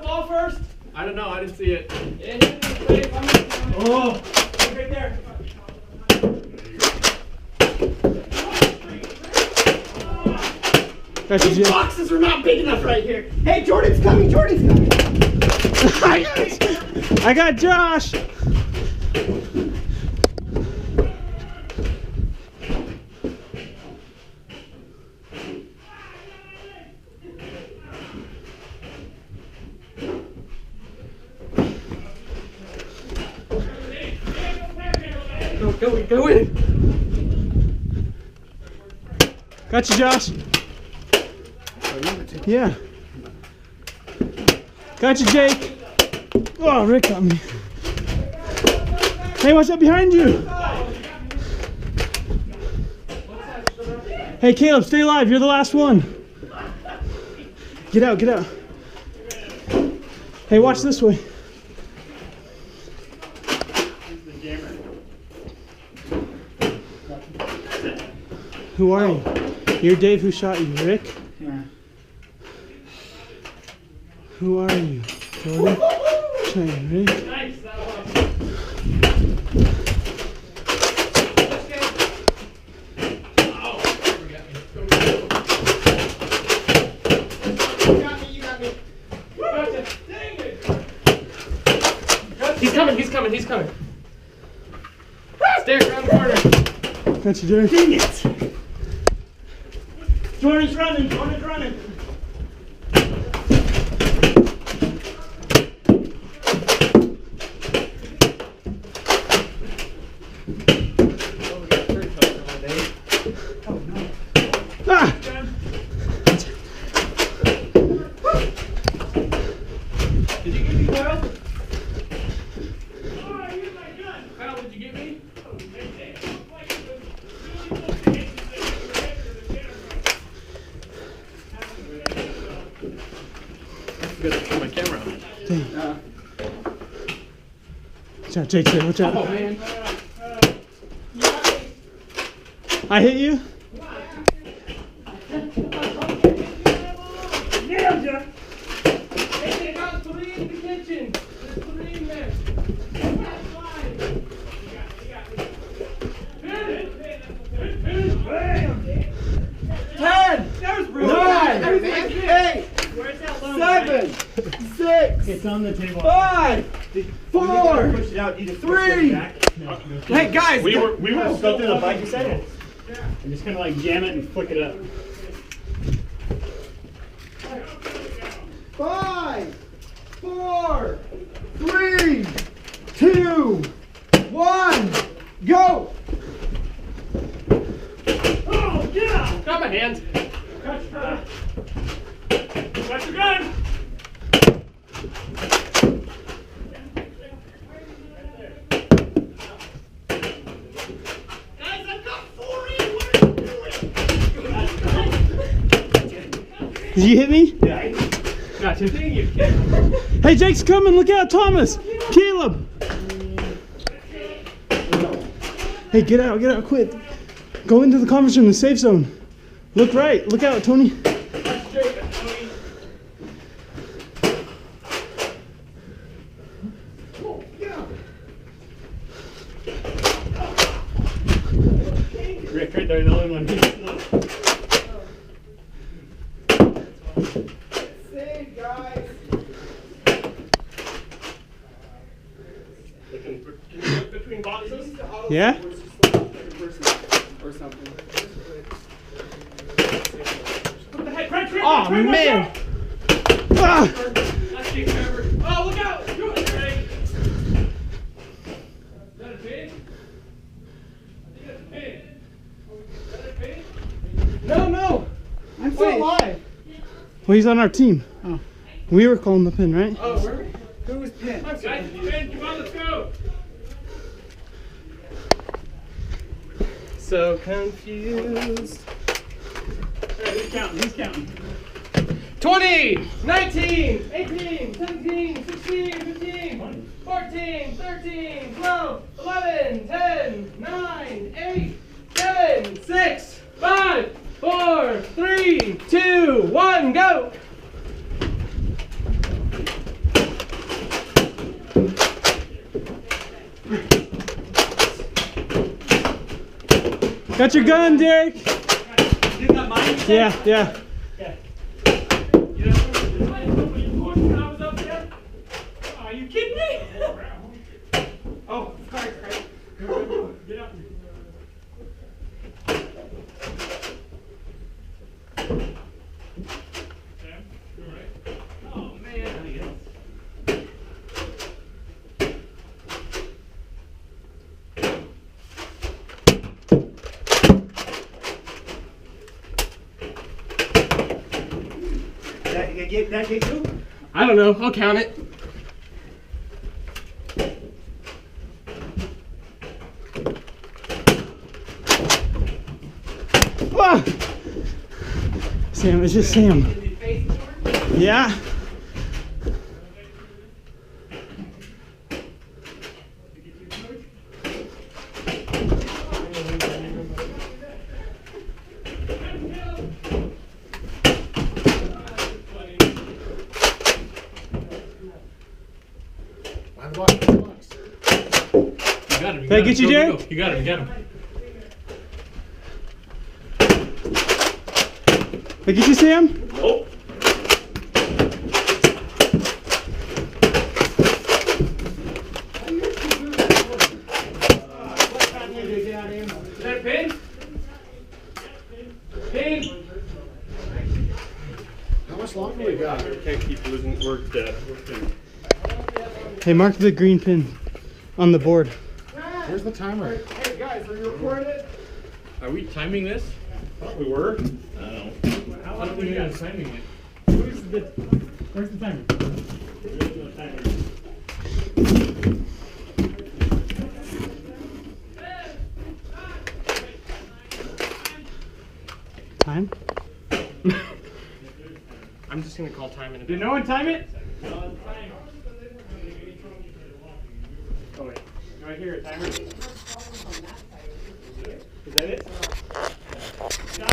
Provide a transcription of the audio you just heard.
ball first? I don't know. I didn't see it. Oh, right there. These boxes are not big enough right here. Hey, Jordan's coming. Jordan's coming. I got Josh. Go in. Got you, Josh. Yeah. Got you, Jake. Oh, Rick got me. Hey, what's up behind you? Hey, Caleb, stay alive. You're the last one. Get out, get out. Hey, watch this way. Who are you? You're Dave who shot you, Rick? Yeah. Who are you? Jordan? Shane, Rick? Nice. He's coming. Stairs around the corner. Got you, Jordan. Dang it! Jordan's running. Ah! Did you get me, Kyle? Oh, I used my gun. Kyle, did you get me? Gotta turn my camera on. Watch out, Jake, watch out. Oh, man. I hit you? Nailed ya! Hey, they got 3 in the kitchen. There's 3 in there. It's on the table. 5, 4, Push it out, either 3. No, Hey guys, we were go through the bike you said. And just kind of like jam it and flick it up. 5, 4, 3, 2, 1, go! Oh, yeah! Got my hands. Got your gun! Guys, I've got 4 in. What are you doing? Did you hit me? Yeah. Gotcha. Dang you. Hey, Jake's coming. Look out, Thomas. Caleb. Hey, get out, quick. Go into the conference room, the safe zone. Look right. Look out, Tony. Rick, right there, the only one. Save, guys. Can you look between boxes? Yeah? Or something. Oh, man. Ah! Let's take cover. Oh, look out! Go ahead, Ray. Is that a pig? I think that's a pig. Is that a pig? No. I'm still alive. Well, he's on our team. Oh. We were calling the pin, right? Oh, were we? Who was Pin? Guys, Pin, come on, let's go. So confused. Hey, who's counting? 20, 19, 18, 17, 16, 15, 14, 13, 12, 11, 10, 9, 8, 7, 6, 5, 4, 3, 2, 1, go! Got your gun, Derek. You got mine? Yeah, yeah. Okay. Are you kidding me? Oh, sorry, Craig. Get up. Oh, man. That get you? I don't know. I'll count it. Ah! Sam, it's just Sam. Yeah. You got him. Did I get you, Derek? Go. You got him. You got him. Did I get you, Sam? Oh. Is that a pin? Pin. How much longer we got? We can't keep losing. We're dead. We're finished. Hey, mark the green pin on the board. Where's the timer? Hey, guys, are you recording it? Are we timing this? Thought we were. I don't know. How do we know timing it? Where's the timer? There's no timer. Time? I'm just gonna call time in a Did bit. no one time it? Oh wait, do I hear a timer? Is that it?